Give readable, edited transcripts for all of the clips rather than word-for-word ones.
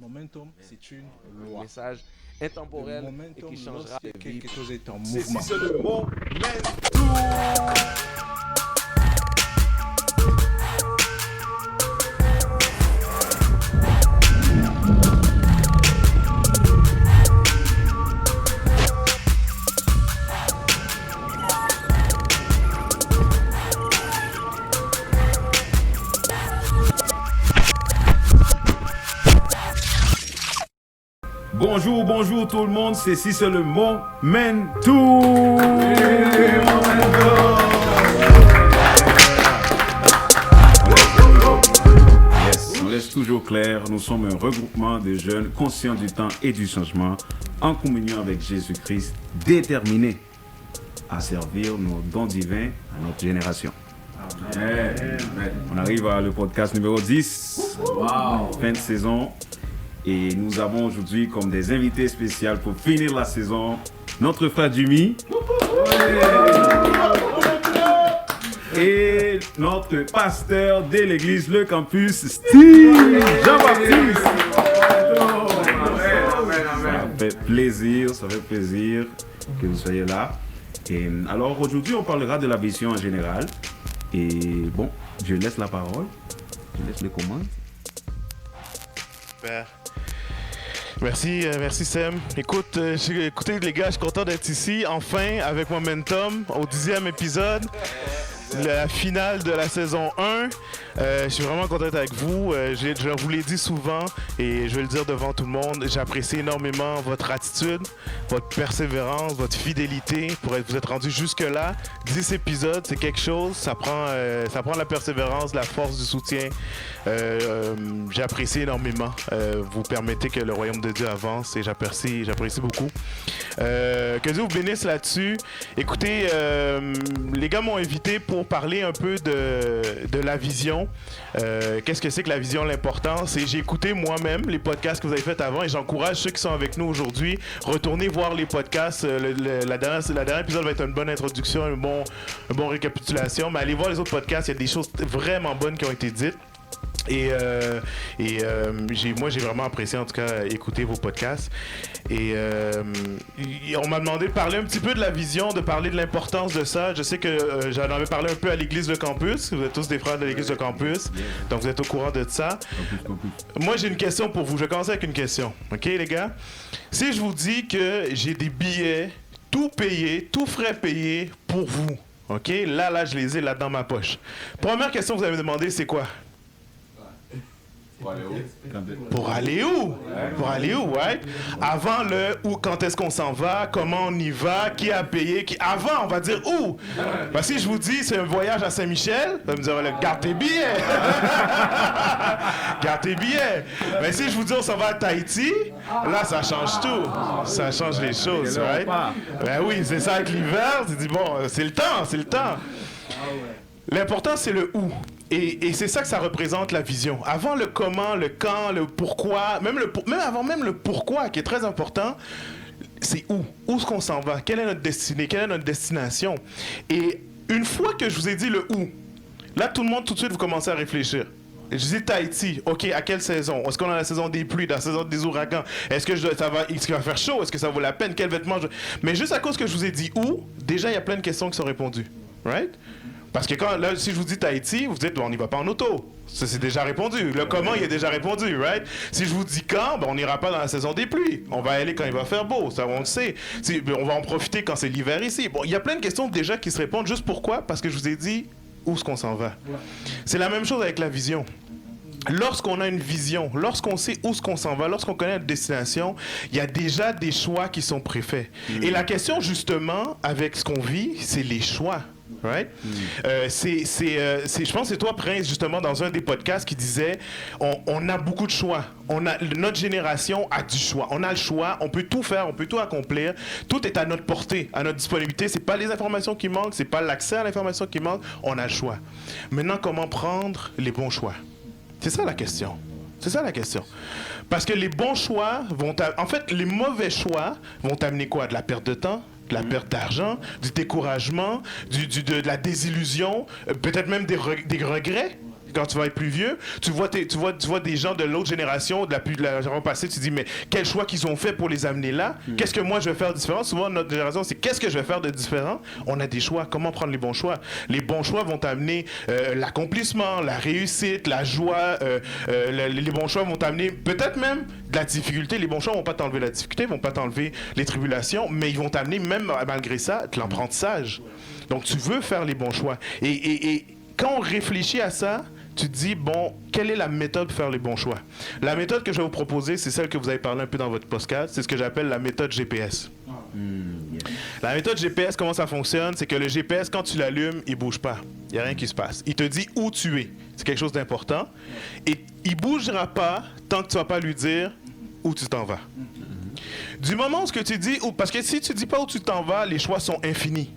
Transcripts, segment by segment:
Momentum, c'est une loi. Message Le intemporel et momentum, qui changera lorsque de vie. quelque chose est en C'est mouvement. si le moment. Bonjour, bonjour tout le monde, c'est si c'est le Momentum. Yes, on laisse toujours clair, nous sommes un regroupement de jeunes conscients du temps et du changement, en communion avec Jésus-Christ, déterminés à servir nos dons divins à notre génération. Amen. On arrive à le podcast numéro 10, fin de saison. Et nous avons aujourd'hui comme des invités spéciaux pour finir la saison, notre frère Jimmy et notre pasteur de l'église Le Campus, Steve Jean-Baptiste. Ça fait plaisir que vous soyez là. Et alors aujourd'hui on parlera de la vision en général. Et bon, je laisse la parole, je laisse les commandes. Super. Merci Sam. Écoutez les gars, je suis content d'être ici, enfin, avec Momentum, au 10e épisode, la finale de la saison 1. Je suis vraiment content d'être avec vous. Je vous l'ai dit souvent et je vais le dire devant tout le monde, j'apprécie énormément votre attitude, votre persévérance, votre fidélité pour vous être rendu jusque-là. 10 épisodes, c'est quelque chose, ça prend de la persévérance, de la force, du soutien. J'apprécie énormément. Vous permettez que le royaume de Dieu avance et j'apprécie beaucoup. Que Dieu vous bénisse là-dessus. Écoutez, les gars m'ont invité pour parler un peu de la vision. Qu'est-ce que c'est que la vision, l'importance? Et j'ai écouté moi-même les podcasts que vous avez fait avant et j'encourage ceux qui sont avec nous aujourd'hui, retournez voir les podcasts. La dernière épisode va être une bonne introduction, un bon récapitulation, mais allez voir les autres podcasts, il y a des choses vraiment bonnes qui ont été dites. Moi j'ai vraiment apprécié en tout cas écouter vos podcasts et on m'a demandé de parler un petit peu de la vision, de parler de l'importance de ça. Je sais que j'en avais parlé un peu à l'église Le Campus, vous êtes tous des frères de l'église Le Campus, donc vous êtes au courant de ça. Moi j'ai une question pour vous, je vais commencer avec une question, ok les gars? Si je vous dis que j'ai des billets tout payés, tout frais payés pour vous, ok? Là je les ai là dans ma poche. Première question que vous avez demandé, c'est quoi? Pour aller où? Pour aller où, right? Avant le où, quand est-ce qu'on s'en va, comment on y va, qui a payé, avant, on va dire où? Ben, si je vous dis c'est un voyage à Saint-Michel, vous allez me dire, garde tes billets. Garde tes billets. Mais si je vous dis on s'en va à Tahiti, là, ça change tout. Ça change les choses, right? Ben oui, c'est ça avec l'hiver, tu dis, bon, c'est le temps. L'important, c'est le où. Et c'est ça que ça représente la vision. Avant le comment, le quand, le pourquoi, même avant le pourquoi qui est très important, c'est où. Où est-ce qu'on s'en va? Quelle est notre destinée? Quelle est notre destination? Et une fois que je vous ai dit le où, là, tout le monde, tout de suite, vous commencez à réfléchir. Je dis Tahiti, ok, à quelle saison? Est-ce qu'on est dans la saison des pluies, dans la saison des ouragans? Est-ce qu'il va faire chaud? Est-ce que ça vaut la peine? Quels vêtements? Mais juste à cause que je vous ai dit où, déjà, il y a plein de questions qui sont répondues. Right? Parce que si je vous dis Tahiti, vous dites, on n'y va pas en auto. Ça, c'est déjà répondu. Le comment, il est déjà répondu, right? Si je vous dis quand, on n'ira pas dans la saison des pluies. On va y aller quand il va faire beau, ça, on le sait. On va en profiter quand c'est l'hiver ici. Bon, il y a plein de questions déjà qui se répondent. Juste pourquoi? Parce que je vous ai dit où est-ce qu'on s'en va. C'est la même chose avec la vision. Lorsqu'on a une vision, lorsqu'on sait où est-ce qu'on s'en va, lorsqu'on connaît notre destination, il y a déjà des choix qui sont préfaits. Et la question, justement, avec ce qu'on vit, c'est les choix. Right? Je pense que c'est toi, Prince, justement, dans un des podcasts qui disait on a beaucoup de choix. Notre génération a du choix. On a le choix, on peut tout faire, on peut tout accomplir. Tout est à notre portée, à notre disponibilité. C'est pas les informations qui manquent, c'est pas l'accès à l'information qui manque. On a le choix. Maintenant, comment prendre les bons choix? C'est ça la question. Parce que les bons choix en fait, les mauvais choix vont t'amener quoi? De la perte de temps? De la perte d'argent, du découragement, de la désillusion, peut-être même des regrets. quand tu vas être plus vieux, tu vois des gens de l'autre génération, de la génération passée, tu te dis, mais quel choix qu'ils ont fait pour les amener là? Qu'est-ce que moi je vais faire de différent? Souvent, notre génération, c'est qu'est-ce que je vais faire de différent? On a des choix. Comment prendre les bons choix? Les bons choix vont t'amener l'accomplissement, la réussite, la joie. Les bons choix vont t'amener peut-être même de la difficulté. Les bons choix vont pas t'enlever la difficulté, vont pas t'enlever les tribulations, mais ils vont t'amener même malgré ça de l'apprentissage. Donc tu veux faire les bons choix. Et quand on réfléchit à ça, tu te dis, bon, quelle est la méthode pour faire les bons choix? La méthode que je vais vous proposer, c'est celle que vous avez parlé un peu dans votre podcast, c'est ce que j'appelle la méthode GPS. La méthode GPS, comment ça fonctionne? C'est que le GPS, quand tu l'allumes, il bouge pas. Il n'y a rien qui se passe. Il te dit où tu es. C'est quelque chose d'important. Et il ne bougera pas tant que tu ne vas pas lui dire où tu t'en vas. Du moment où ce que tu dis, parce que si tu ne dis pas où tu t'en vas, les choix sont infinis.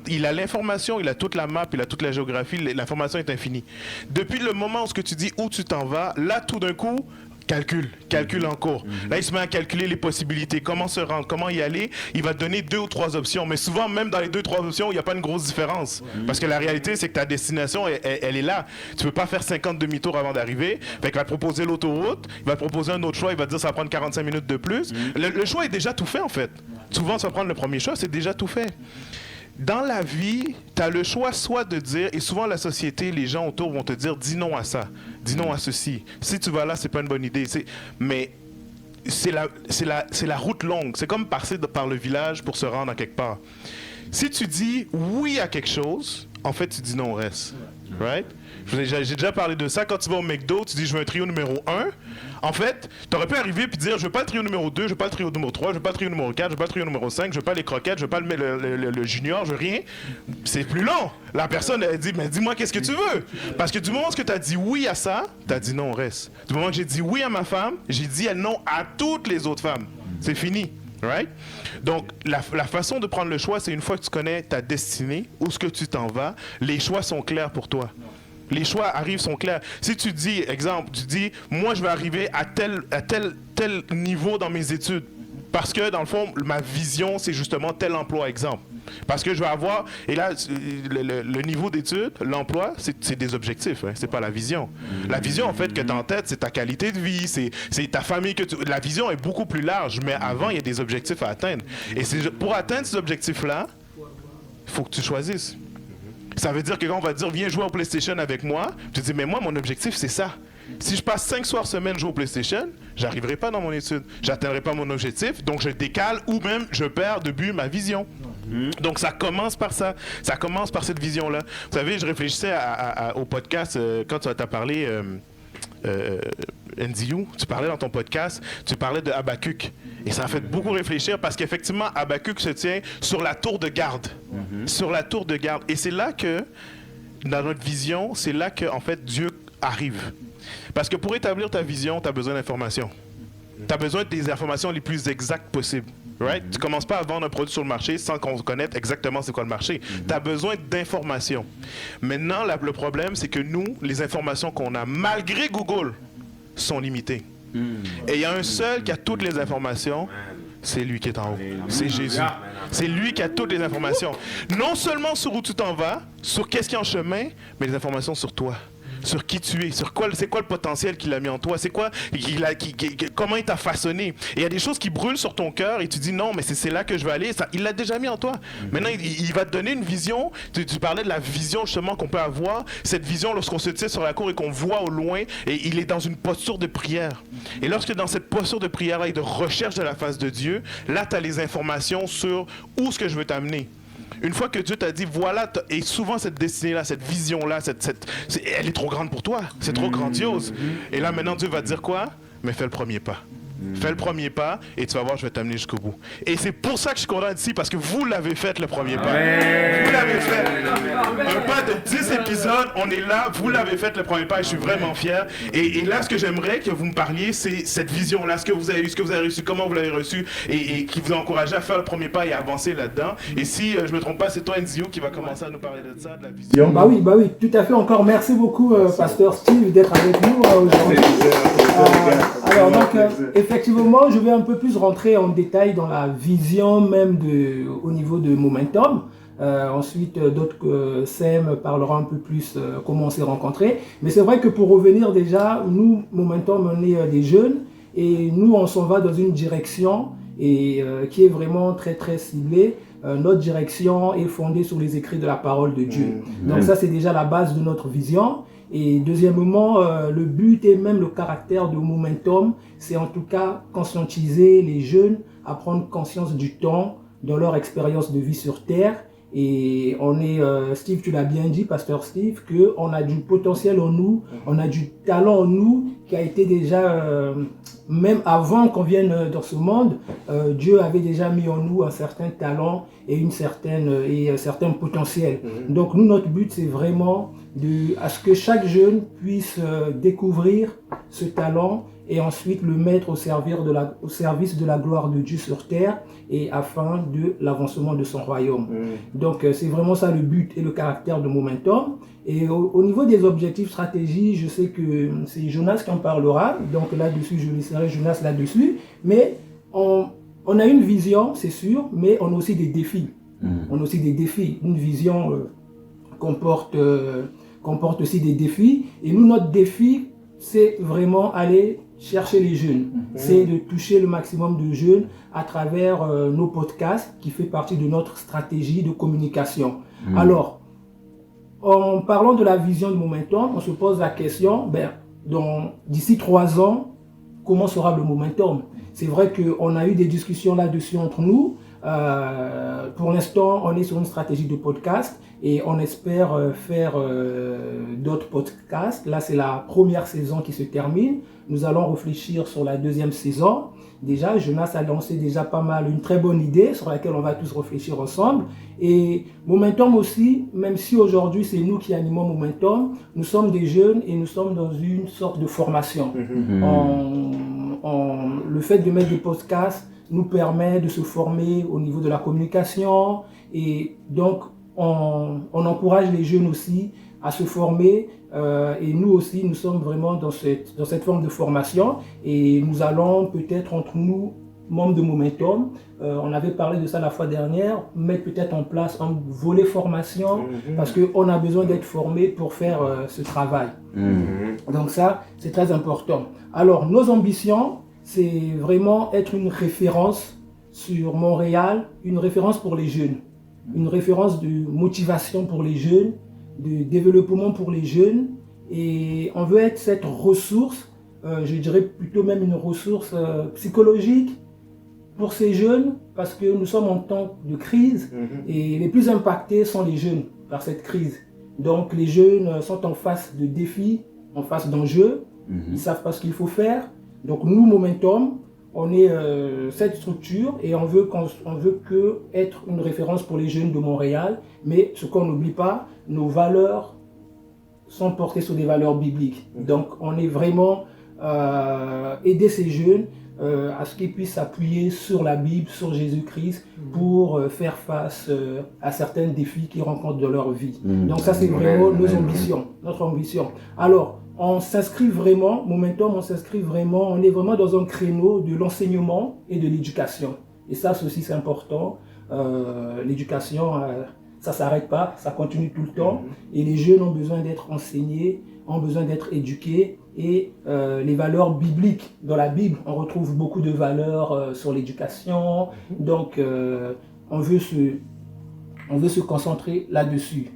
Il a l'information, il a toute la map, il a toute la géographie, l'information est infinie. Depuis le moment où ce que tu dis où tu t'en vas, là tout d'un coup, calcul en cours. Là, il se met à calculer les possibilités, comment se rendre, comment y aller. Il va te donner 2 ou 3 options. Mais souvent, même dans les 2 ou 3 options, il n'y a pas une grosse différence. Parce que la réalité, c'est que ta destination, elle est là. Tu ne peux pas faire 50 demi-tours avant d'arriver. Fait qu'il va te proposer l'autoroute, il va te proposer un autre choix, il va te dire que ça va prendre 45 minutes de plus. Le choix est déjà tout fait, en fait. Souvent, tu vas prendre le premier choix, c'est déjà tout fait. Dans la vie, tu as le choix soit de dire, et souvent la société, les gens autour vont te dire, dis non à ça, dis non à ceci. Si tu vas là, c'est pas une bonne idée. Mais c'est la route longue. C'est comme passer par le village pour se rendre à quelque part. Si tu dis oui à quelque chose, en fait, tu dis non au reste. Right? J'ai déjà parlé de ça. Quand tu vas au McDo, tu dis je veux un trio numéro 1. En fait, tu aurais pu arriver et dire je veux pas le trio numéro 2, je veux pas le trio numéro 3, je veux pas le trio numéro 4, je veux pas le trio numéro 5, je veux pas les croquettes, je veux pas le junior, je veux rien. C'est plus long. La personne, elle dit mais dis-moi qu'est-ce que tu veux. Parce que du moment où tu as dit oui à ça, tu as dit non au reste. Du moment que j'ai dit oui à ma femme, j'ai dit non à toutes les autres femmes. C'est fini. Right? Donc, la façon de prendre le choix, c'est une fois que tu connais ta destinée, où est-ce que tu t'en vas, les choix sont clairs pour toi. Les choix arrivent, sont clairs. Si tu dis, exemple, tu dis, moi, je vais arriver à tel niveau dans mes études, parce que, dans le fond, ma vision, c'est justement tel emploi, exemple. Parce que je vais avoir, et là, le niveau d'études, l'emploi, c'est des objectifs, hein, c'est pas la vision. La vision, en fait, que tu as en tête, c'est ta qualité de vie, c'est ta famille. La vision est beaucoup plus large, mais avant, il y a des objectifs à atteindre. Et pour atteindre ces objectifs-là, il faut que tu choisisses. Ça veut dire que quand on va te dire, viens jouer au PlayStation avec moi, tu te dis, mais moi, mon objectif, c'est ça. Si je passe 5 soirs semaine jouer au PlayStation, j'arriverai pas dans mon étude. J'atteindrai pas mon objectif, donc je décale ou même je perds de but ma vision. Donc ça commence par ça. Ça commence par cette vision-là. Vous savez, je réfléchissais au podcast quand tu as parlé, NZU, tu parlais dans ton podcast, tu parlais de Habakkuk. Et ça a fait beaucoup réfléchir parce qu'effectivement, Habakkuk se tient sur la tour de garde. Sur la tour de garde. Et c'est là que, dans notre vision, c'est là que, en fait, Dieu arrive. Parce que pour établir ta vision, tu as besoin d'informations. Tu as besoin des informations les plus exactes possibles. Right? Tu ne commences pas à vendre un produit sur le marché sans qu'on connaisse exactement c'est quoi le marché. Tu as besoin d'informations. Maintenant, le problème, c'est que nous, les informations qu'on a, malgré Google, sont limitées. Et il y a un seul qui a toutes les informations, c'est lui qui est en haut. C'est Jésus. C'est lui qui a toutes les informations. Non seulement sur où tu t'en vas, sur qu'est-ce qui est en chemin, mais les informations sur toi. Sur qui tu es, c'est quoi le potentiel qu'il a mis en toi, c'est quoi, comment il t'a façonné. Et il y a des choses qui brûlent sur ton cœur et tu dis non, mais c'est là que je vais aller. Ça, il l'a déjà mis en toi. Maintenant, il va te donner une vision. Tu parlais de la vision justement qu'on peut avoir. Cette vision, lorsqu'on se tient sur la cour et qu'on voit au loin, et il est dans une posture de prière. Et lorsque dans cette posture de prière-là et de recherche de la face de Dieu, là, tu as les informations sur où est-ce que je veux t'amener. Une fois que Dieu t'a dit, voilà, et souvent cette destinée-là, cette vision-là, elle est trop grande pour toi, c'est trop grandiose. Et là, maintenant, Dieu va te dire quoi? Mais fais le premier pas. Fais le premier pas et tu vas voir, je vais t'amener jusqu'au bout. Et c'est pour ça que je suis content d'ici, parce que vous l'avez fait le premier pas. Vous l'avez fait. Un pas de 10 épisodes, on est là, vous l'avez fait le premier pas et je suis vraiment fier. Et là, ce que j'aimerais que vous me parliez, c'est cette vision-là, ce que vous avez eu, ce que vous avez reçu, comment vous l'avez reçu et qui vous a encouragé à faire le premier pas et à avancer là-dedans. Et si je ne me trompe pas, c'est toi, NZU, qui va commencer à nous parler de ça, de la vision. Bah oui, tout à fait. Encore merci beaucoup, Pasteur Steve, d'être avec nous aujourd'hui. Alors donc, effectivement, je vais un peu plus rentrer en détail dans la vision même au niveau de Momentum. Ensuite, d'autres SEM parleront un peu plus comment on s'est rencontrés. Mais c'est vrai que pour revenir déjà, nous, Momentum, on est des jeunes et nous, on s'en va dans une direction et qui est vraiment très très ciblée. Notre direction est fondée sur les écrits de la parole de Dieu. Donc ça, c'est déjà la base de notre vision. Et deuxièmement, le but et même le caractère de Momentum, c'est en tout cas conscientiser les jeunes à prendre conscience du temps dans leur expérience de vie sur Terre. Et on est, Steve, tu l'as bien dit, Pasteur Steve, qu'on a du potentiel en nous, on a du talent en nous qui a été déjà, même avant qu'on vienne dans ce monde, Dieu avait déjà mis en nous un certain talent et un certain potentiel. Donc nous, notre but, c'est vraiment à ce que chaque jeune puisse découvrir ce talent et ensuite le mettre au service de la gloire de Dieu sur terre et afin de l'avancement de son royaume. Donc c'est vraiment ça le but et le caractère de Momentum. Et au niveau des objectifs stratégies, je sais que c'est Jonas qui en parlera, donc là-dessus je laisserai Jonas là-dessus, mais on a une vision, c'est sûr, mais on a aussi des défis. On a aussi des défis. Une vision comporte aussi des défis, et nous, notre défi, c'est vraiment aller chercher les jeunes, c'est de toucher le maximum de jeunes à travers nos podcasts qui fait partie de notre stratégie de communication. Alors, en parlant de la vision de Momentum, on se pose la question, d'ici 3 ans, comment sera le Momentum? C'est vrai qu'on a eu des discussions là-dessus entre nous. Pour l'instant, on est sur une stratégie de podcast et on espère faire d'autres podcasts. Là, c'est la première saison qui se termine. Nous allons réfléchir sur la 2e saison. Déjà, Jonas a lancé déjà pas mal, une très bonne idée sur laquelle on va tous réfléchir ensemble. Et Momentum aussi, même si aujourd'hui c'est nous qui animons Momentum, nous sommes des jeunes et nous sommes dans une sorte de formation. Le fait de mettre des podcasts nous permet de se former au niveau de la communication et donc on encourage les jeunes aussi à se former et nous aussi nous sommes vraiment dans cette forme de formation et nous allons peut-être entre nous membres de Momentum, on avait parlé de ça la fois dernière, mettre peut-être en place un volet formation parce qu'on a besoin d'être formé pour faire ce travail. Donc ça c'est très important. Alors nos ambitions, c'est vraiment être une référence sur Montréal, une référence pour les jeunes, une référence de motivation pour les jeunes, de développement pour les jeunes. Et on veut être cette ressource, je dirais plutôt même une ressource psychologique pour ces jeunes, parce que nous sommes en temps de crise et les plus impactés sont les jeunes par cette crise. Donc les jeunes sont en face de défis, en face d'enjeux, ils ne savent pas ce qu'il faut faire. Donc nous, Momentum, on est cette structure et on veut être une référence pour les jeunes de Montréal, mais ce qu'on n'oublie pas, nos valeurs sont portées sur des valeurs bibliques. Donc on est vraiment aider ces jeunes à ce qu'ils puissent s'appuyer sur la Bible, sur Jésus-Christ pour faire face à certains défis qu'ils rencontrent dans leur vie. Donc ça c'est vraiment notre ambition. Alors, on s'inscrit vraiment, Momentum, on est vraiment dans un créneau de l'enseignement et de l'éducation. Et ça aussi c'est important. L'éducation, ça ne s'arrête pas, ça continue tout le temps. Et les jeunes ont besoin d'être enseignés, ont besoin d'être éduqués. Et les valeurs bibliques, dans la Bible, on retrouve beaucoup de valeurs sur l'éducation. Donc on veut se concentrer là-dessus.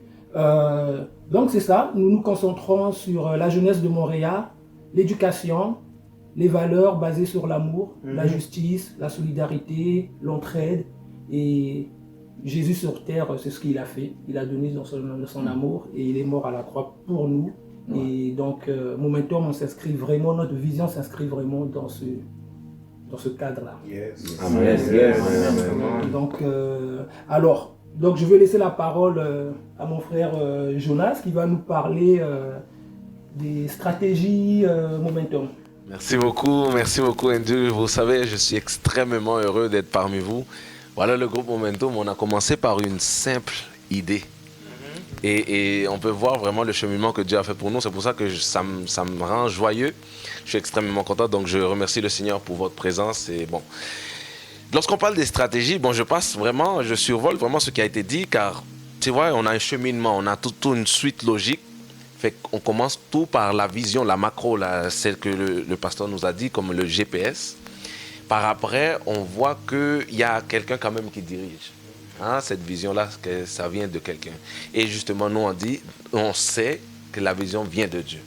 Donc c'est ça, nous nous concentrons sur la jeunesse de Montréal, l'éducation, les valeurs basées sur l'amour, la justice, la solidarité, l'entraide. Et Jésus sur terre, c'est ce qu'il a fait. Il a donné son amour et il est mort à la croix pour nous. Et donc Momentum, notre vision s'inscrit vraiment dans ce cadre-là. Donc je vais laisser la parole à mon frère Jonas qui va nous parler des stratégies Momentum. Merci beaucoup Andrew. Vous savez, je suis extrêmement heureux d'être parmi vous. Voilà le groupe Momentum, on a commencé par une simple idée. Et on peut voir vraiment le cheminement que Dieu a fait pour nous. C'est pour ça que ça me rend joyeux. Je suis extrêmement content. Donc je remercie le Seigneur pour votre présence. Et bon, lorsqu'on parle des stratégies, je survole vraiment ce qui a été dit, car tu vois, on a un cheminement, on a toute une suite logique. Fait qu'on commence tout par la vision, la macro, celle que le pasteur nous a dit, comme le GPS. Par après, on voit qu'il y a quelqu'un quand même qui dirige. Hein, cette vision-là, que ça vient de quelqu'un. Et justement, nous, on sait que la vision vient de Dieu.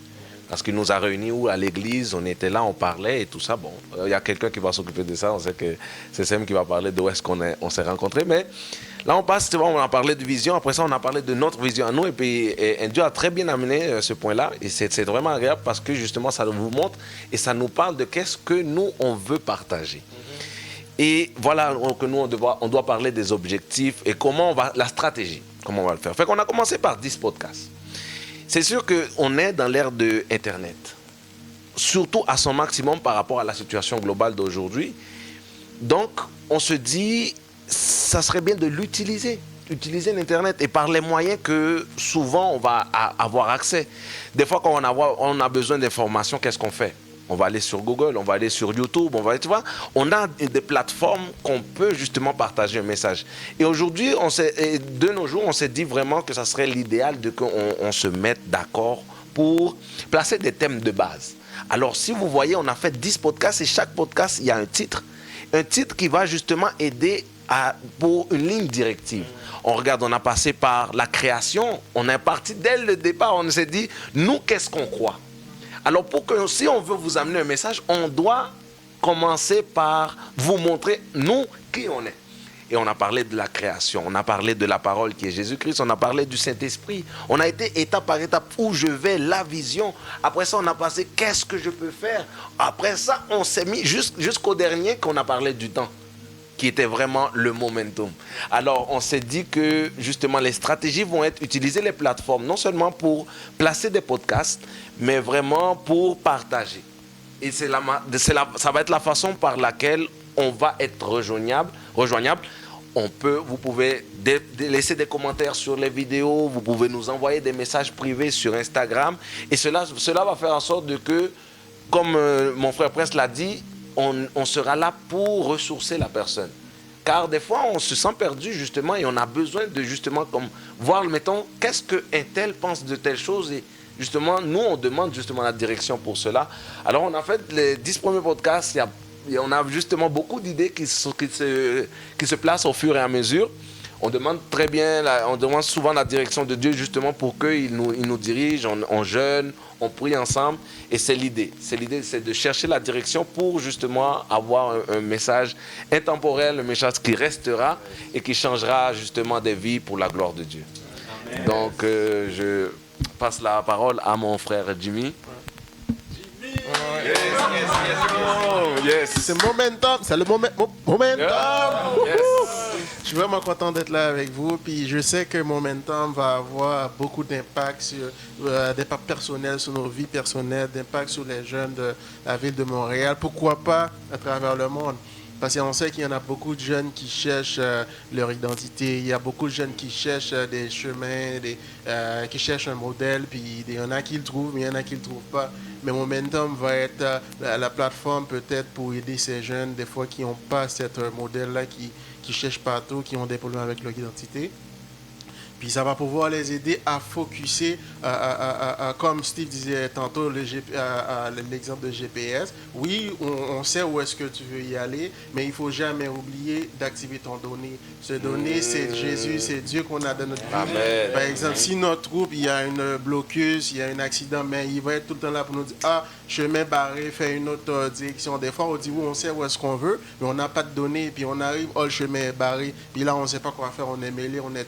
Parce qu'il nous a réunis à l'église, on était là, on parlait et tout ça. Bon, il y a quelqu'un qui va s'occuper de ça. On sait que c'est Sam qui va parler d'où est-ce qu'on s'est rencontrés. Mais là, on a parlé de vision. Après ça, on a parlé de notre vision à nous. Et puis, Dieu a très bien amené ce point-là. Et c'est vraiment agréable parce que justement, ça vous montre et ça nous parle de qu'est-ce que nous, on veut partager. Et voilà que nous, on doit parler des objectifs et la stratégie, comment on va le faire. Fait qu'on a commencé par 10 podcasts. C'est sûr qu'on est dans l'ère de Internet, surtout à son maximum par rapport à la situation globale d'aujourd'hui. Donc, on se dit, ça serait bien de utiliser l'Internet et par les moyens que souvent on va avoir accès. Des fois, quand on a besoin d'informations, qu'est-ce qu'on fait? On va aller sur Google, on va aller sur YouTube, tu vois, on a des plateformes qu'on peut justement partager un message. Et aujourd'hui, de nos jours, on s'est dit vraiment que ça serait l'idéal de qu'on se mette d'accord pour placer des thèmes de base. Alors, si vous voyez, on a fait 10 podcasts et chaque podcast, il y a un titre qui va justement aider pour une ligne directive. On a passé par la création, on est parti dès le départ, on s'est dit, nous, qu'est-ce qu'on croit? Alors, si on veut vous amener un message, on doit commencer par vous montrer, nous, qui on est. Et on a parlé de la création, on a parlé de la parole qui est Jésus-Christ, on a parlé du Saint-Esprit. On a été étape par étape où je vais, la vision. Après ça, on a passé, qu'est-ce que je peux faire? Après ça, on s'est mis jusqu'au dernier qu'on a parlé du temps, qui était vraiment le momentum. Alors, on s'est dit que, justement, les stratégies vont être utiliser les plateformes, non seulement pour placer des podcasts, mais vraiment pour partager. Et ça va être la façon par laquelle on va être rejoignable. Vous pouvez laisser des commentaires sur les vidéos, vous pouvez nous envoyer des messages privés sur Instagram. Et cela va faire en sorte que, comme mon frère Prince l'a dit, on sera là pour ressourcer la personne. Car des fois, on se sent perdu, justement, et on a besoin de, justement, comme voir, mettons, qu'est-ce qu'un tel pense de telle chose. Et justement, nous, on demande justement la direction pour cela. Alors, on a fait les 10 premiers podcasts. On a justement beaucoup d'idées qui se placent au fur et à mesure. On demande souvent la direction de Dieu, justement, pour qu'il nous dirige. On jeûne, on prie ensemble. Et c'est l'idée. C'est de chercher la direction pour, justement, avoir un message intemporel, un message qui restera et qui changera, justement, des vies pour la gloire de Dieu. Amen. Donc, je passe la parole à mon frère Jimmy. Yes. C'est momentum, c'est le momentum. Yes. Je suis vraiment content d'être là avec vous. Puis je sais que Momentum va avoir beaucoup d'impact d'impact personnel sur nos vies personnelles, d'impact sur les jeunes de la ville de Montréal. Pourquoi pas à travers le monde? Parce qu'on sait qu'il y en a beaucoup de jeunes qui cherchent leur identité. Il y a beaucoup de jeunes qui cherchent des chemins, qui cherchent un modèle. Puis il y en a qui le trouvent, mais il y en a qui ne le trouvent pas. Mais Momentum va être la plateforme peut-être pour aider ces jeunes, des fois qui n'ont pas ce modèle-là, qui cherchent partout, qui ont des problèmes avec leur identité. Puis ça va pouvoir les aider à focusser, comme Steve disait tantôt, l'exemple de GPS. Oui, on sait où est-ce que tu veux y aller, mais il ne faut jamais oublier d'activer ton donné. Ce donné, c'est Jésus, c'est Dieu qu'on a dans notre vie. Amen. Par exemple, si notre troupe, il y a un blocus, il y a un accident, mais il va être tout le temps là pour nous dire, chemin barré, fais une autre direction. Des fois, on dit, oui, on sait où est-ce qu'on veut, mais on n'a pas de données, puis on arrive, le chemin est barré, puis là, on ne sait pas quoi faire, on est mêlé, on est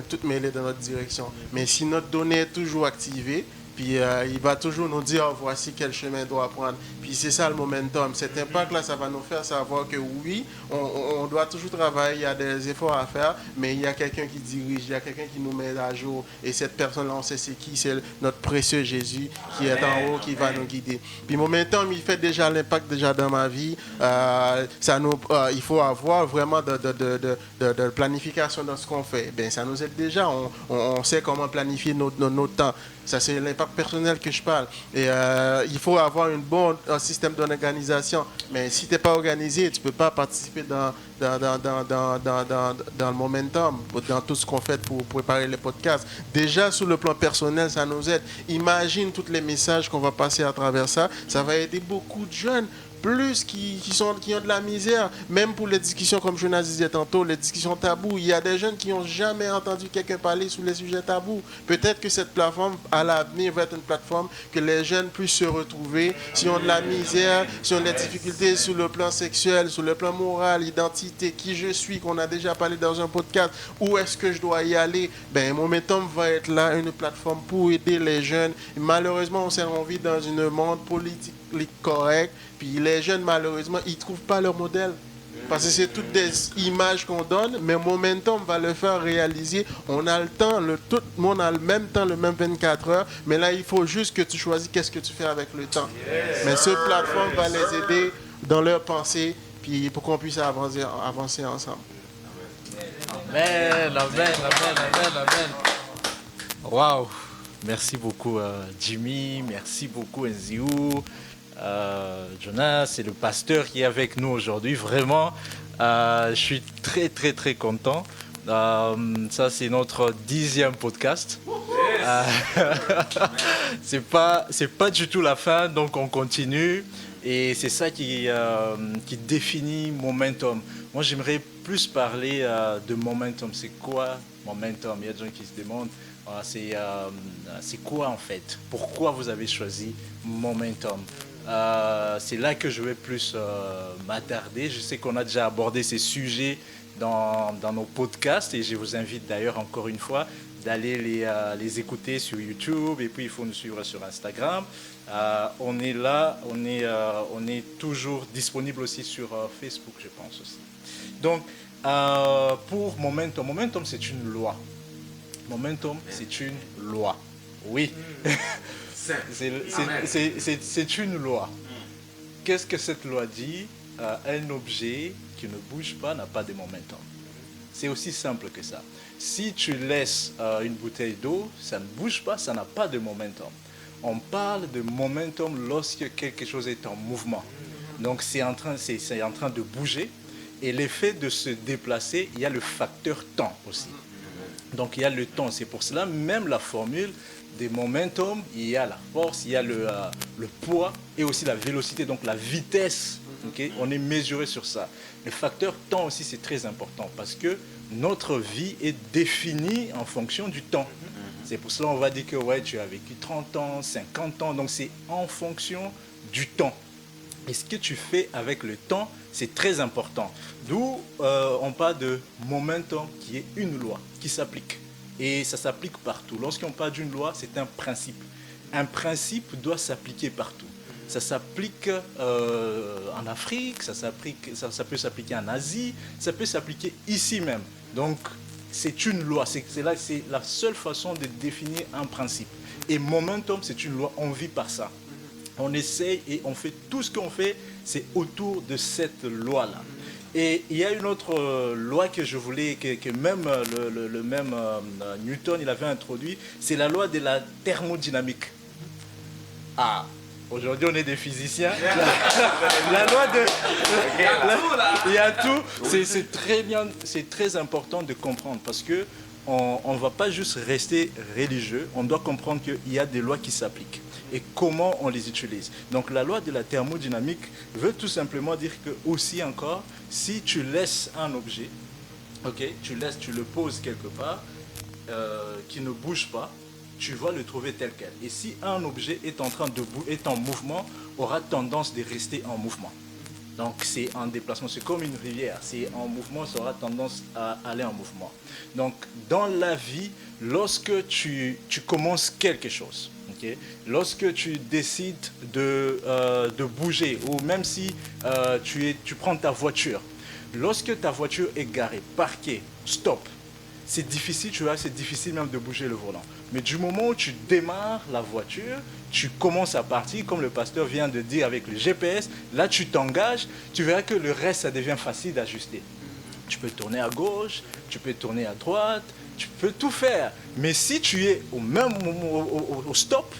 toutes mêlées dans notre direction. Mais si notre donnée est toujours activée, puis il va toujours nous dire, voici quel chemin doit prendre. Puis c'est ça le momentum. Cet impact-là, ça va nous faire savoir que oui, on doit toujours travailler, il y a des efforts à faire, mais il y a quelqu'un qui dirige, il y a quelqu'un qui nous met à jour. Et cette personne-là, on sait c'est qui, c'est notre précieux Jésus qui est en haut, qui va nous guider. Puis momentum, il fait déjà l'impact déjà dans ma vie. Il faut avoir vraiment de planification dans ce qu'on fait. Ben, ça nous aide déjà. On sait comment planifier notre temps. Ça, c'est l'impact personnel que je parle. Et il faut avoir un système d'organisation. Mais si tu n'es pas organisé, tu ne peux pas participer dans le momentum, dans tout ce qu'on fait pour préparer les podcasts. Déjà, sur le plan personnel, ça nous aide. Imagine tous les messages qu'on va passer à travers ça. Ça va aider beaucoup de jeunes. Plus qui ont de la misère, même pour les discussions, comme Jonas disait tantôt, les discussions tabous. Il y a des jeunes qui n'ont jamais entendu quelqu'un parler sur les sujets tabous. Peut-être que cette plateforme, à l'avenir, va être une plateforme que les jeunes puissent se retrouver. Si on a de la misère, si on a des difficultés sur le plan sexuel, sur le plan moral, identité, qui je suis, qu'on a déjà parlé dans un podcast, où est-ce que je dois y aller, Momentum va être là, une plateforme pour aider les jeunes. Malheureusement, on vit dans un monde politique correct. Puis les jeunes, malheureusement, ils ne trouvent pas leur modèle. Parce que c'est toutes des images qu'on donne, mais Momentum va le faire réaliser. On a le temps, tout le monde a le même temps, le même 24 heures. Mais là, il faut juste que tu choisis qu'est-ce que tu fais avec le temps. Mais cette plateforme va les aider dans leur pensée, puis pour qu'on puisse avancer ensemble. Amen, amen, amen, amen, amen. Waouh! Merci beaucoup, Jimmy. Merci beaucoup, Nziou. Jonas, c'est le pasteur qui est avec nous aujourd'hui. Vraiment, je suis très, très, très content. Ça, c'est notre 10e podcast. C'est pas du tout la fin, donc on continue. Et c'est ça qui définit Momentum. Moi, j'aimerais plus parler de Momentum. C'est quoi Momentum? Il y a des gens qui se demandent. C'est quoi en fait? Pourquoi vous avez choisi Momentum? C'est là que je vais plus m'attarder. Je sais qu'on a déjà abordé ces sujets dans nos podcasts et je vous invite d'ailleurs encore une fois d'aller les écouter sur YouTube et puis il faut nous suivre sur Instagram. On est là, on est toujours disponible aussi sur Facebook, je pense aussi. Donc, pour Momentum, c'est une loi. Momentum, c'est une loi. Oui. C'est une loi. Qu'est-ce que cette loi dit? Un objet qui ne bouge pas n'a pas de momentum. C'est aussi simple que ça. Si tu laisses une bouteille d'eau, ça ne bouge pas, ça n'a pas de momentum. On parle de momentum lorsque quelque chose est en mouvement. Donc c'est en train de bouger. Et l'effet de se déplacer, il y a le facteur temps aussi. Donc il y a le temps. C'est pour cela, même la formule des momentum, il y a la force, il y a le poids et aussi la vélocité, donc la vitesse. Okay? On est mesuré sur ça. Le facteur temps aussi, c'est très important parce que notre vie est définie en fonction du temps. C'est pour cela qu'on va dire que ouais, tu as vécu 30 ans, 50 ans, donc c'est en fonction du temps. Et ce que tu fais avec le temps, c'est très important. D'où on parle de momentum qui est une loi qui s'applique. Et ça s'applique partout. Lorsqu'on parle d'une loi, c'est un principe. Un principe doit s'appliquer partout. Ça s'applique en Afrique, ça peut s'appliquer en Asie, ça peut s'appliquer ici même. Donc, c'est une loi. C'est la seule façon de définir un principe. Et momentum, c'est une loi. On vit par ça. On essaye et on fait tout ce qu'on fait, c'est autour de cette loi-là. Et il y a une autre loi que je voulais, que même le même Newton il avait introduit, c'est la loi de la thermodynamique. Ah, aujourd'hui on est des physiciens. La loi de... Il y a tout. C'est très bien, c'est très important de comprendre parce que on ne va pas juste rester religieux, on doit comprendre qu'il y a des lois qui s'appliquent et comment on les utilise. Donc la loi de la thermodynamique veut tout simplement dire que aussi encore, si tu laisses un objet, tu le poses quelque part, qui ne bouge pas, tu vas le trouver tel quel. Et si un objet est en mouvement, aura tendance de rester en mouvement. Donc c'est un déplacement, c'est comme une rivière, c'est en mouvement, ça aura tendance à aller en mouvement. Donc dans la vie, lorsque tu commences quelque chose, lorsque tu décides de bouger, ou même si tu prends ta voiture, lorsque ta voiture est garée, parquée, stop, c'est difficile, c'est difficile même de bouger le volant. Mais du moment où tu démarres la voiture, tu commences à partir, comme le pasteur vient de dire avec le GPS, là tu t'engages, tu verras que le reste, ça devient facile d'ajuster. Tu peux tourner à gauche, tu peux tourner à droite, tu peux tout faire. Mais si tu es au stop,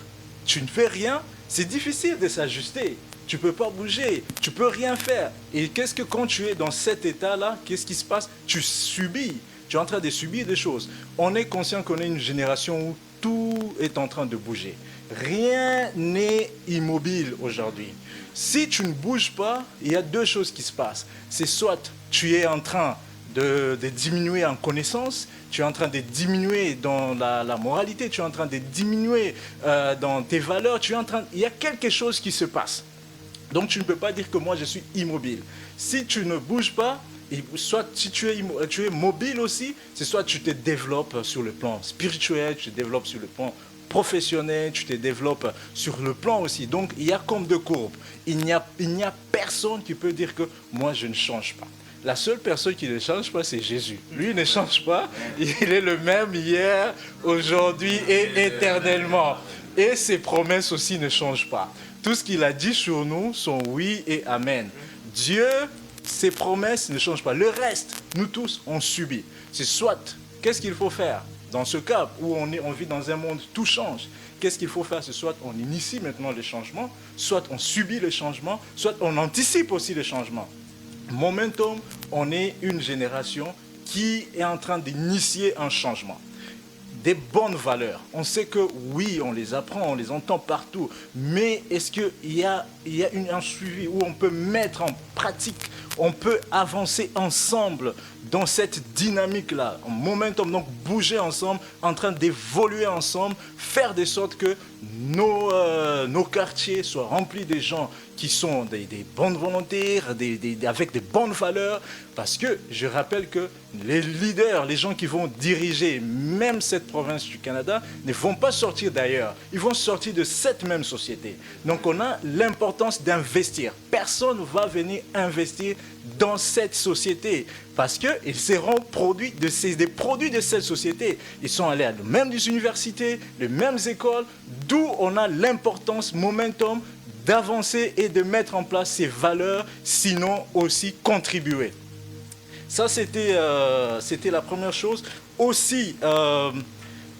tu ne fais rien, c'est difficile de s'ajuster. Tu ne peux pas bouger, tu ne peux rien faire. Et qu'est-ce que quand tu es dans cet état-là, qu'est-ce qui se passe? Tu subis, tu es en train de subir des choses. On est conscient qu'on est une génération où tout est en train de bouger. Rien n'est immobile aujourd'hui. Si tu ne bouges pas, il y a deux choses qui se passent. C'est soit tu es en train de diminuer en connaissance, tu es en train de diminuer dans la moralité, tu es en train de diminuer dans tes valeurs, il y a quelque chose qui se passe. Donc tu ne peux pas dire que moi je suis immobile. Si tu ne bouges pas, soit si tu es mobile aussi, c'est soit tu te développes sur le plan spirituel, tu te développes sur le plan professionnel, tu te développes sur le plan aussi. Donc il y a comme deux courbes. Il n'y a personne qui peut dire que moi je ne change pas. La seule personne qui ne change pas, c'est Jésus. Lui ne change pas, il est le même hier, aujourd'hui et éternellement. Et ses promesses aussi ne changent pas. Tout ce qu'il a dit sur nous sont oui et amen. Dieu, ses promesses ne changent pas. Le reste, nous tous, on subit. C'est soit, qu'est-ce qu'il faut faire? Dans ce cas où on vit dans un monde, tout change. Qu'est-ce qu'il faut faire? C'est soit on initie maintenant les changements, soit on subit les changements, soit on anticipe aussi les changements. Momentum, on est une génération qui est en train d'initier un changement. Des bonnes valeurs. On sait que oui, on les apprend, on les entend partout, mais est-ce qu'il y a un suivi où on peut mettre en pratique, on peut avancer ensemble dans cette dynamique-là, en momentum, donc bouger ensemble, en train d'évoluer ensemble, faire de sorte que nos quartiers soient remplis de gens qui sont des bonnes volontaires, avec des bonnes valeurs, parce que je rappelle que les leaders, les gens qui vont diriger même cette province du Canada, ne vont pas sortir d'ailleurs, ils vont sortir de cette même société. Donc on a l'importance d'investir. Personne ne va venir investir dans cette société, parce qu'ils seront des produits de cette société. Ils sont allés à les mêmes universités, les mêmes écoles, d'où on a l'importance, momentum, d'avancer et de mettre en place ces valeurs, sinon aussi contribuer. Ça, c'était la première chose. Aussi,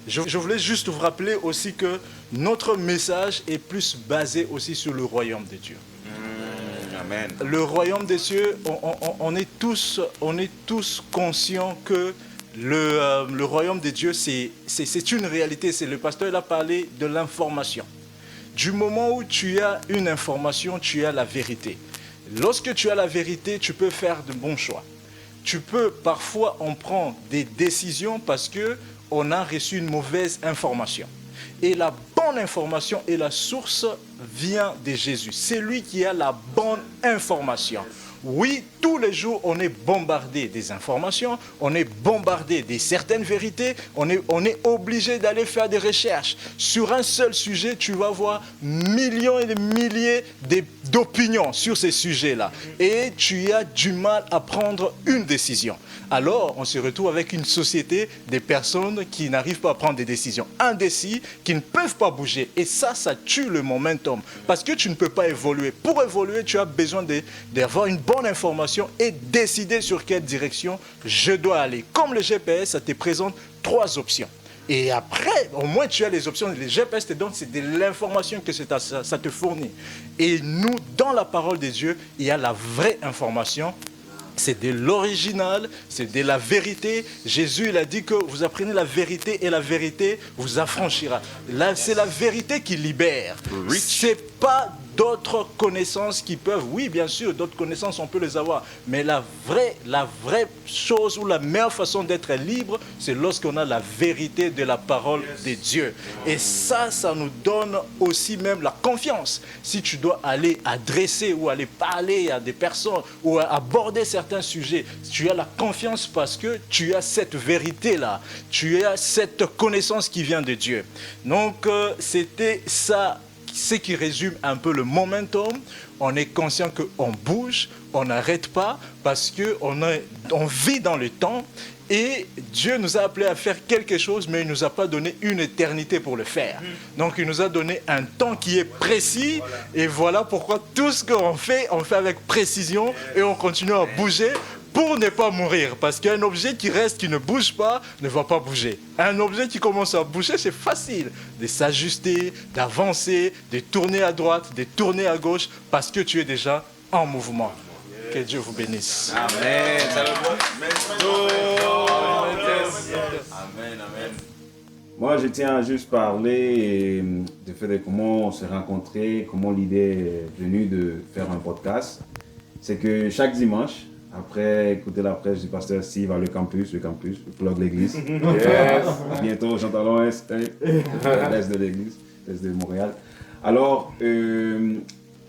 je voulais juste vous rappeler aussi que notre message est plus basé aussi sur le royaume de Dieu. Amen. Le royaume des cieux, on est tous conscients que le royaume de Dieu, c'est une réalité. Le pasteur il a parlé de l'information. Du moment où tu as une information, tu as la vérité. Lorsque tu as la vérité, tu peux faire de bons choix. Tu peux parfois en prendre des décisions parce qu'on a reçu une mauvaise information. Et la bonne information et la source vient de Jésus. C'est lui qui a la bonne information. Oui, tous les jours, on est bombardé des informations, on est bombardé de certaines vérités, on est obligé d'aller faire des recherches. Sur un seul sujet, tu vas voir millions et des milliers d'opinions sur ces sujets-là. Et tu as du mal à prendre une décision. Alors, on se retrouve avec une société des personnes qui n'arrivent pas à prendre des décisions indécis, qui ne peuvent pas bouger. Et ça tue le momentum. Parce que tu ne peux pas évoluer. Pour évoluer, tu as besoin d'avoir une bonne information et décider sur quelle direction je dois aller. Comme le GPS, ça te présente 3 options. Et après, au moins tu as les options. Les GPS te donnent, c'est de l'information que ça te fournit. Et nous, dans la parole de Dieu, il y a la vraie information. C'est de l'original, c'est de la vérité. Jésus, il a dit que vous apprenez la vérité et la vérité vous affranchira. Là, c'est la vérité qui libère. C'est pas d'autres connaissances qui peuvent, oui, bien sûr, d'autres connaissances, on peut les avoir. Mais la vraie chose ou la meilleure façon d'être libre, c'est lorsqu'on a la vérité de la parole de Dieu. Et ça nous donne aussi même la confiance. Si tu dois aller adresser ou aller parler à des personnes ou aborder certains sujets, tu as la confiance parce que tu as cette vérité-là. Tu as cette connaissance qui vient de Dieu. Donc, c'était ça. Ce qui résume un peu le momentum. On est conscient qu'on bouge, on n'arrête pas parce qu'on vit dans le temps et Dieu nous a appelés à faire quelque chose, mais il ne nous a pas donné une éternité pour le faire. Donc il nous a donné un temps qui est précis et voilà pourquoi tout ce qu'on fait, on fait avec précision et on continue à bouger pour ne pas mourir. Parce qu'un objet qui reste, qui ne bouge pas, ne va pas bouger. Un objet qui commence à bouger, c'est facile de s'ajuster, d'avancer, de tourner à droite, de tourner à gauche, parce que tu es déjà en mouvement. Que Dieu vous bénisse. Amen. Amen, amen. Moi, je tiens à juste parler du fait de comment on s'est rencontrés, comment l'idée est venue de faire un podcast. C'est que chaque dimanche, après écouter la prêche du pasteur Steve à le campus, le plug de l'église. Yes. Bientôt, Chantalon Est, l'Est de l'église, l'Est de Montréal. Alors,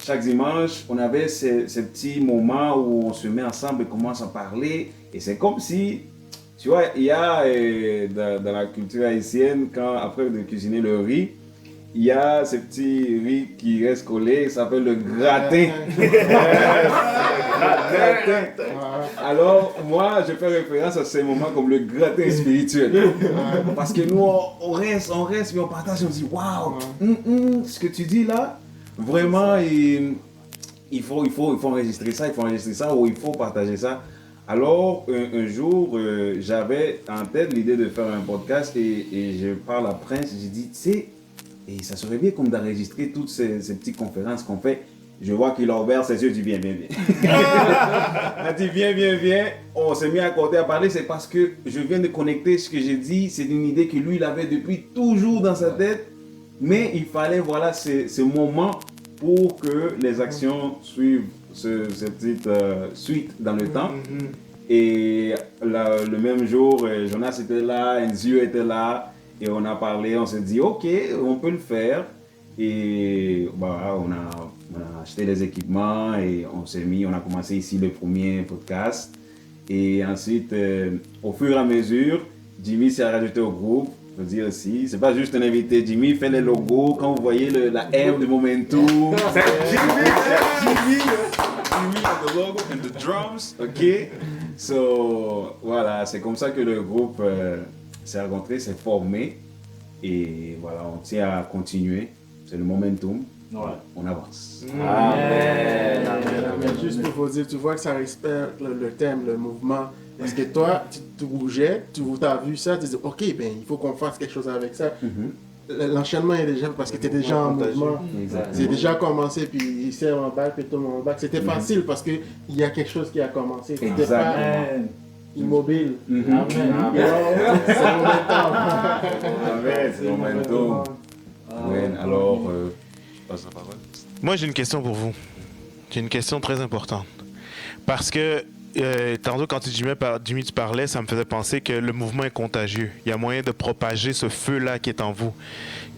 chaque dimanche, on avait ces petits moments où on se met ensemble et commence à parler. Et c'est comme si, tu vois, il y a dans la culture haïtienne, après de cuisiner le riz, il y a ces petits riz qui restent collés, ça s'appelle le gratin. Alors, moi, je fais référence à ces moments comme le gratin spirituel. Parce que nous, on reste, puis on partage, on dit, waouh, ce que tu dis là, vraiment, il faut enregistrer ça, ou il faut partager ça. Alors, un jour, j'avais en tête l'idée de faire un podcast et je parle à Prince, j'ai dit, tu sais, et ça serait bien comme d'enregistrer toutes ces petites conférences qu'on fait. Je vois qu'il a ouvert ses yeux, il dit viens. Il a dit viens. On s'est mis à côté à parler, c'est parce que je viens de connecter ce que j'ai dit. C'est une idée que lui, il avait depuis toujours dans sa tête. Mais il fallait, voilà, ce moment pour que les actions suivent cette petite suite dans le temps. Et le même jour, Jonas était là, Enzio était là. Et on a parlé, on s'est dit, ok, on peut le faire. Et bah, on a acheté les équipements et on a commencé ici le premier podcast. Et ensuite, au fur et à mesure, Jimmy s'est rajouté au groupe. Je veux dire aussi, c'est pas juste un invité. Jimmy fait les logos. Quand vous voyez la M de Momentum, Jimmy on the logo and the drums. Ok, so voilà, c'est comme ça que le groupe s'est rencontré, s'est formé. Et voilà, on tient à continuer. C'est le momentum. Ouais. On avance. Amen. Juste pour vous dire, tu vois que ça respecte le thème, le mouvement. Parce que toi, tu bougeais, tu as vu ça, tu dis, ok, ben, il faut qu'on fasse quelque chose avec ça. L'enchaînement est déjà, parce que tu es déjà en mouvement. C'est déjà commencé, puis il sert en bac, puis tout le monde en bac. C'était facile parce qu'il y a quelque chose qui a commencé. C'était pas immobile. Amen. C'est le momentum. Amen, c'est le momentum. Amen. Alors, je passe la parole. Moi, j'ai une question pour vous. J'ai une question très importante. Parce que, tantôt, quand Jimmy, tu parlais, ça me faisait penser que le mouvement est contagieux. Il y a moyen de propager ce feu-là qui est en vous.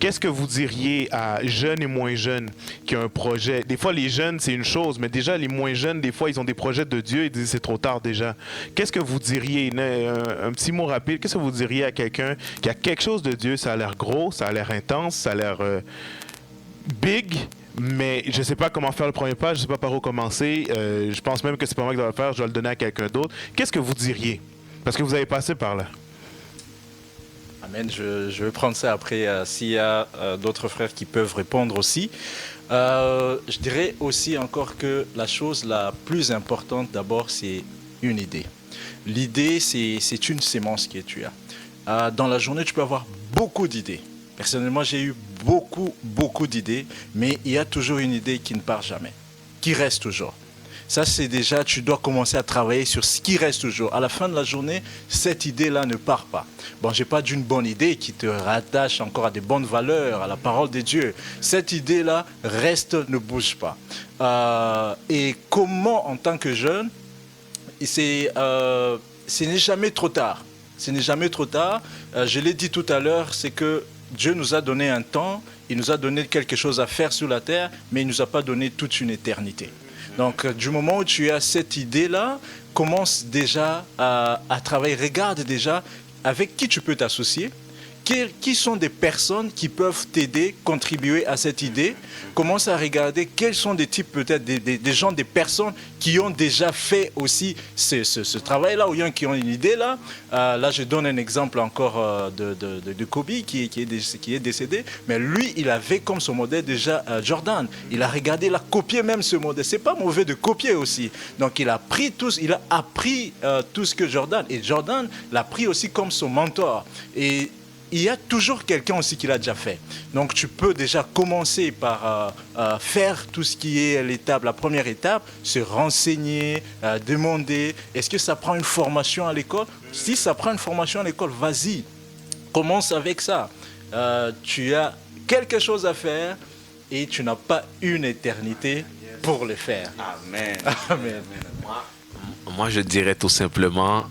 Qu'est-ce que vous diriez à jeunes et moins jeunes qui ont un projet? Des fois, les jeunes, c'est une chose, mais déjà, les moins jeunes, des fois, ils ont des projets de Dieu et ils disent c'est trop tard déjà. Qu'est-ce que vous diriez? Un petit mot rapide. Qu'est-ce que vous diriez à quelqu'un qui a quelque chose de Dieu? Ça a l'air gros, ça a l'air intense, ça a l'air big, mais je ne sais pas comment faire le premier pas, je ne sais pas par où commencer. Je pense même que c'est pas moi qui dois le faire, je dois le donner à quelqu'un d'autre. Qu'est-ce que vous diriez? Parce que vous avez passé par là. Amen, je vais prendre ça après, s'il y a d'autres frères qui peuvent répondre aussi. Je dirais aussi encore que la chose la plus importante d'abord, c'est une idée. L'idée, c'est une sémence que tu as. Dans la journée, tu peux avoir beaucoup d'idées. Personnellement, j'ai eu beaucoup d'idées, mais il y a toujours une idée qui ne part jamais, qui reste toujours. Ça, c'est déjà, tu dois commencer à travailler sur ce qui reste toujours. À la fin de la journée, cette idée-là ne part pas. Bon, je n'ai pas d'une bonne idée qui te rattache encore à des bonnes valeurs, à la parole de Dieu. Cette idée-là reste, ne bouge pas. Et comment, en tant que jeune, ce n'est jamais trop tard. Ce n'est jamais trop tard. Je l'ai dit tout à l'heure, c'est que Dieu nous a donné un temps, il nous a donné quelque chose à faire sur la terre, mais il ne nous a pas donné toute une éternité. Donc, du moment où tu as cette idée-là, commence déjà à travailler. Regarde déjà avec qui tu peux t'associer, qui sont des personnes qui peuvent t'aider, contribuer à cette idée. Commence à regarder quels sont des types, peut-être des gens, des personnes qui ont déjà fait aussi ce travail-là, ou qui ont une idée là. Là, je donne un exemple encore de Kobe qui est décédé, mais lui, il avait comme son modèle déjà Jordan. Il a regardé, il a copié même ce modèle. C'est pas mauvais de copier aussi. Donc, il a appris tout ce que Jordan, et Jordan l'a pris aussi comme son mentor. Et il y a toujours quelqu'un aussi qui l'a déjà fait. Donc, tu peux déjà commencer par faire tout ce qui est la première étape, se renseigner, demander, est-ce que ça prend une formation à l'école? Si ça prend une formation à l'école, vas-y, commence avec ça. Tu as quelque chose à faire et tu n'as pas une éternité pour le faire. Amen. Amen. Moi, je dirais tout simplement,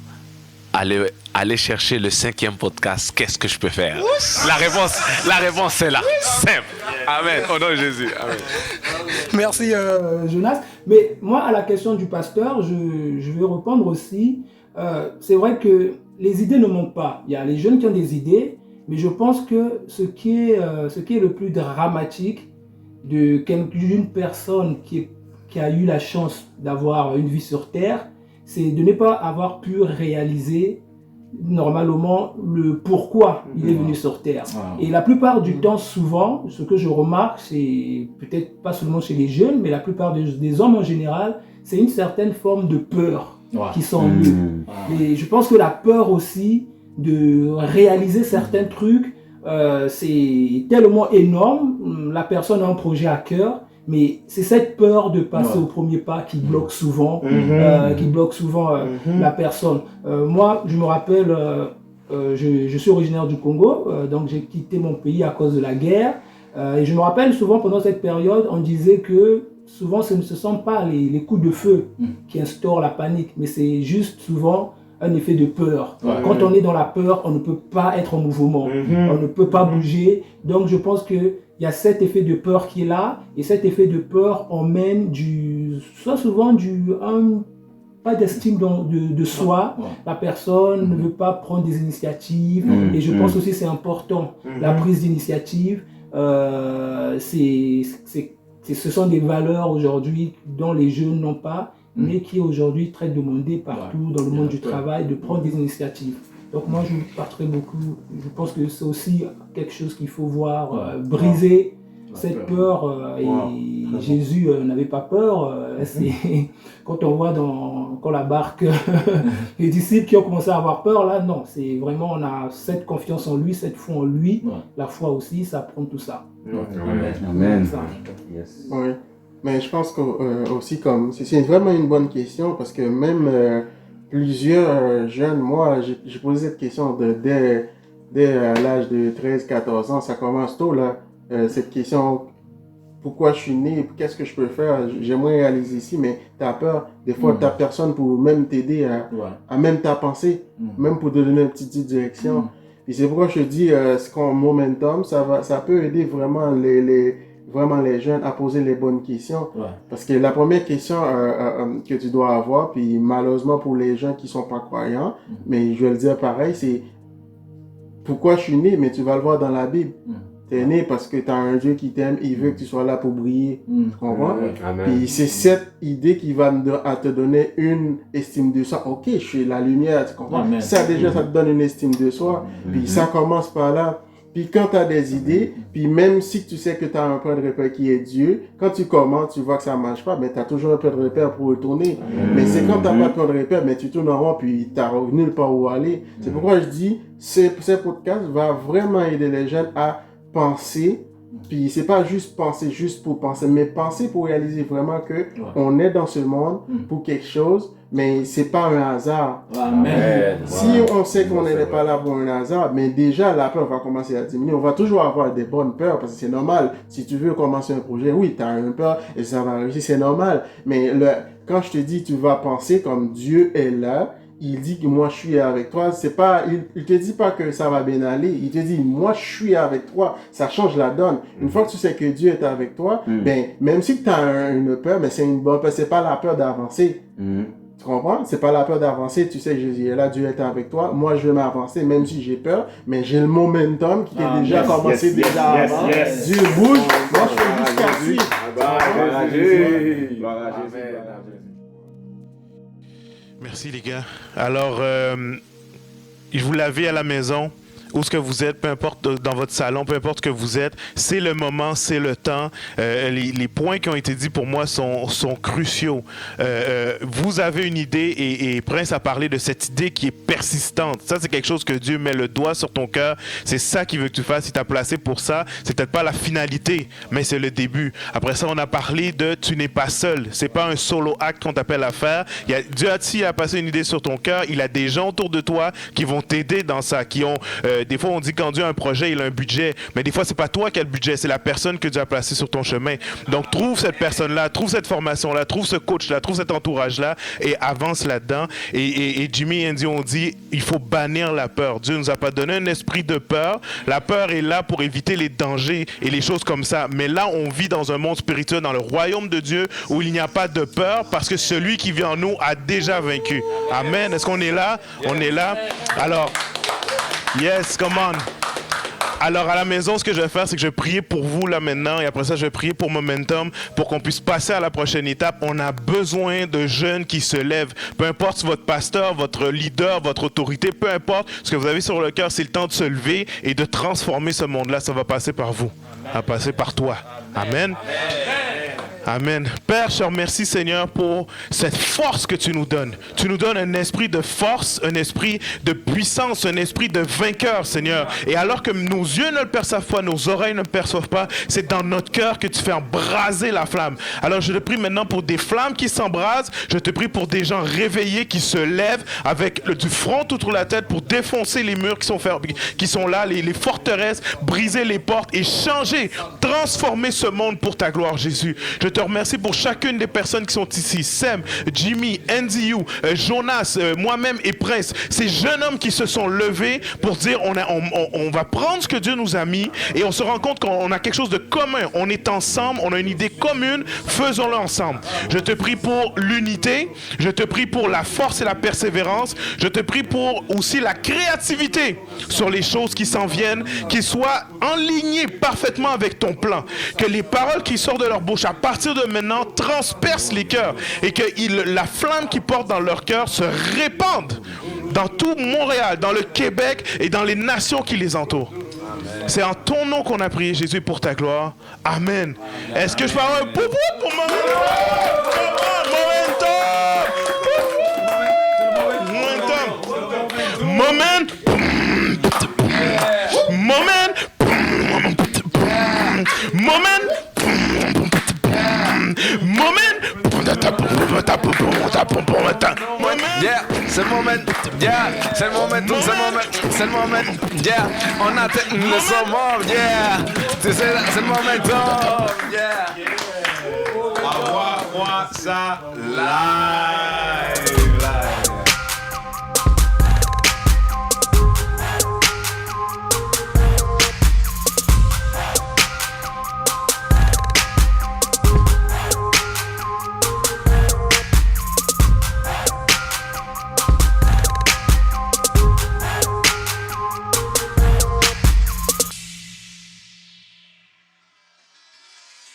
aller chercher le 5e podcast, qu'est-ce que je peux faire? La réponse est là, simple. Amen, au nom de Jésus. Amen. Merci Jonas. Mais moi, à la question du pasteur, je vais répondre aussi. C'est vrai que les idées ne manquent pas. Il y a les jeunes qui ont des idées, mais je pense que ce qui est le plus dramatique d'une personne qui a eu la chance d'avoir une vie sur Terre, c'est de ne pas avoir pu réaliser normalement le pourquoi il est venu sur Terre. Et la plupart du temps, souvent, ce que je remarque, c'est peut-être pas seulement chez les jeunes, mais la plupart des hommes en général, c'est une certaine forme de peur qui sont en eux. Et je pense que la peur aussi de réaliser certains trucs, c'est tellement énorme. La personne a un projet à cœur, mais c'est cette peur de passer au premier pas qui bloque souvent, la personne. Moi, je me rappelle, je suis originaire du Congo, donc j'ai quitté mon pays à cause de la guerre. Et je me rappelle souvent pendant cette période, on disait que souvent ce ne sont pas les coups de feu qui instaurent la panique, mais c'est juste souvent un effet de peur. Quand on est dans la peur, on ne peut pas être en mouvement, on ne peut pas bouger. Donc je pense qu'il y a cet effet de peur qui est là, et cet effet de peur emmène pas d'estime de soi. La personne ne veut pas prendre des initiatives, et je pense aussi que c'est important, la prise d'initiative. Ce sont des valeurs aujourd'hui dont les jeunes n'ont pas, mais qui est aujourd'hui très demandé partout dans le monde du travail, de prendre des initiatives. Donc moi, je partagerai beaucoup. Je pense que c'est aussi quelque chose qu'il faut voir, briser cette peur. Et Jésus n'avait pas peur. Quand on voit quand la barque, les disciples qui ont commencé à avoir peur, là, non. C'est vraiment, on a cette confiance en lui, cette foi en lui. La foi aussi, ça prend tout ça. Amen. Yes. Oui, mais je pense que aussi c'est vraiment une bonne question parce que même plusieurs jeunes, moi j'ai posé cette question dès l'âge de 13-14 ans, ça commence tôt là, cette question, pourquoi je suis né, qu'est-ce que je peux faire, j'aimerais réaliser ici, mais tu as peur, des fois tu n'as personne pour même t'aider à même ta pensée, même pour te donner une petite direction. Et c'est pourquoi je te dis, ce qu'on momentum, ça peut aider vraiment les jeunes à poser les bonnes questions. Parce que la première question que tu dois avoir, puis malheureusement pour les gens qui sont pas croyants, mais je vais le dire pareil, c'est pourquoi je suis né, mais tu vas le voir dans la Bible. Tu es né parce que tu as un Dieu qui t'aime, il veut que tu sois là pour briller. Tu comprends? Puis c'est cette idée qui va te donner une estime de soi. Ok, je suis la lumière, tu comprends? Ça déjà, ça te donne une estime de soi. Puis ça commence par là. Puis quand tu as des idées, puis même si tu sais que tu as un point de repère qui est Dieu, quand tu commences, tu vois que ça ne marche pas, mais tu as toujours un point de repère pour retourner. Mais c'est quand tu n'as pas de point de repère, mais tu tournes en rond, puis tu n'as nulle part où aller. C'est pourquoi je dis, ce podcast va vraiment aider les jeunes à penser, puis c'est pas juste penser juste pour penser, mais penser pour réaliser vraiment que on est dans ce monde pour quelque chose, mais c'est pas un hasard. Si on sait qu'on n'est pas là pour un hasard, mais déjà la peur va commencer à diminuer. On va toujours avoir des bonnes peurs parce que c'est normal. Si tu veux commencer un projet, oui, tu as une peur et ça va réussir, c'est normal. Mais quand je te dis tu vas penser comme Dieu est là, il dit que moi je suis avec toi, c'est pas, il te dit pas que ça va bien aller, il te dit moi je suis avec toi, ça change la donne. Une fois que tu sais que Dieu est avec toi, ben même si tu as une peur, mais c'est une bonne peur, c'est pas la peur d'avancer. Tu Tu comprends? C'est pas la peur d'avancer. Tu sais, Jésus est là, Dieu est avec toi. Moi, je vais m'avancer, même si j'ai peur, mais j'ai le momentum qui est déjà commencé avant. Dieu bouge. Moi, je fais juste casser. Gloire à Jésus. Gloire à Jésus. Merci les gars. Alors, vous l'avez à la maison, où ce que vous êtes, peu importe dans votre salon, peu importe ce que vous êtes, c'est le moment, c'est le temps. Les points qui ont été dits pour moi sont cruciaux. Vous avez une idée et Prince a parlé de cette idée qui est persistante. Ça, c'est quelque chose que Dieu met le doigt sur ton cœur. C'est ça qu'il veut que tu fasses. Il t'a placé pour ça. C'est peut-être pas la finalité, mais c'est le début. Après ça, on a parlé de tu n'es pas seul. C'est pas un solo acte qu'on t'appelle à faire. Dieu a passé une idée sur ton cœur. Il a des gens autour de toi qui vont t'aider dans ça, qui ont des fois, on dit quand Dieu a un projet, il a un budget. Mais des fois, c'est pas toi qui as le budget, c'est la personne que Dieu a placée sur ton chemin. Donc, trouve cette personne-là, trouve cette formation-là, trouve ce coach-là, trouve cet entourage-là et avance là-dedans. Et Jimmy et Andy ont dit, il faut bannir la peur. Dieu nous a pas donné un esprit de peur. La peur est là pour éviter les dangers et les choses comme ça. Mais là, on vit dans un monde spirituel, dans le royaume de Dieu, où il n'y a pas de peur parce que celui qui vit en nous a déjà vaincu. Amen. Est-ce qu'on est là? On est là. Alors, yes, come on. Alors à la maison, ce que je vais faire, c'est que je vais prier pour vous là maintenant et après ça, je vais prier pour Momentum pour qu'on puisse passer à la prochaine étape. On a besoin de jeunes qui se lèvent. Peu importe si votre pasteur, votre leader, votre autorité, peu importe ce que vous avez sur le cœur, c'est le temps de se lever et de transformer ce monde-là. Ça va passer par vous, ça va passer par toi. Amen. Amen. Père, je te remercie, Seigneur, pour cette force que tu nous donnes. Tu nous donnes un esprit de force, un esprit de puissance, un esprit de vainqueur, Seigneur. Et alors que nos yeux ne le perçoivent pas, nos oreilles ne le perçoivent pas, c'est dans notre cœur que tu fais embraser la flamme. Alors je te prie maintenant pour des flammes qui s'embrasent. Je te prie pour des gens réveillés qui se lèvent avec du front autour de la tête pour défoncer les murs qui sont là, les forteresses, briser les portes et changer, transformer ce monde pour ta gloire, Jésus. Je te remercie pour chacune des personnes qui sont ici. Sam, Jimmy, Andy, Jonas, moi-même et Prince. Ces jeunes hommes qui se sont levés pour dire on va prendre ce que Dieu nous a mis et on se rend compte qu'on a quelque chose de commun. On est ensemble, on a une idée commune, faisons-le ensemble. Je te prie pour l'unité, je te prie pour la force et la persévérance, je te prie pour aussi la créativité sur les choses qui s'en viennent, qu'ils soient enlignés parfaitement avec ton plan. Que les paroles qui sortent de leur bouche à partir de maintenant transpercent les cœurs et que la flamme qui porte dans leur cœur se répande dans tout Montréal, dans le Québec et dans les nations qui les entourent. C'est en ton nom qu'on a prié, Jésus, pour ta gloire. Amen. Est-ce que je peux avoir un poupou pour Yeah, c'est le moment. Yeah, c'est le moment. C'est le moment. Yeah, on a le saumon. Yeah, c'est le moment. Yeah. Envoie-moi ça là.